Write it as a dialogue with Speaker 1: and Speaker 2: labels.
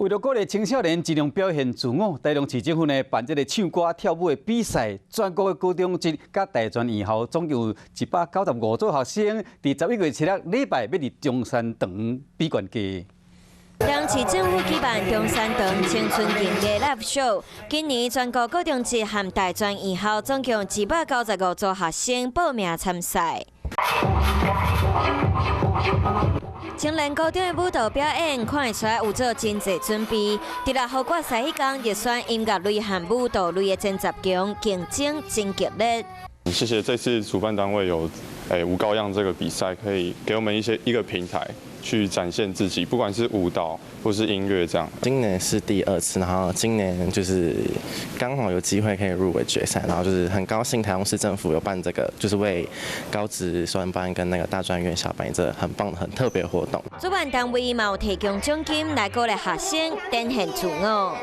Speaker 1: 为了鼓励青少年尽量表现自我，台中市政府呢办这个唱歌跳舞的比赛，全国的高中职甲大专院校总共有195组学生，伫11月7日礼拜要伫中山堂比冠军。
Speaker 2: 台中市政府举办中山堂青春竞艺 Live Show， 今年全国高中职和大专院校总共295组学生报名参赛。青年高中的舞蹈表演看得出来有做真侪准备。伫6号决赛迄天，热选音乐类和舞蹈类的前10强，竞争真激烈。
Speaker 3: 谢谢这次主办单位有舞高样这个比赛，可以给我们一个平台。 去展现自己，不管是舞蹈或是音乐这样。
Speaker 4: 今年是第2次，然后今年就是刚好有机会可以入围决赛，然后就是很高兴台中市政府有办这个，就是为高职硕班跟那个大专院校办这很棒很特别的活动。
Speaker 2: 主办单位嘛有提供奖金来鼓励学生展现自我。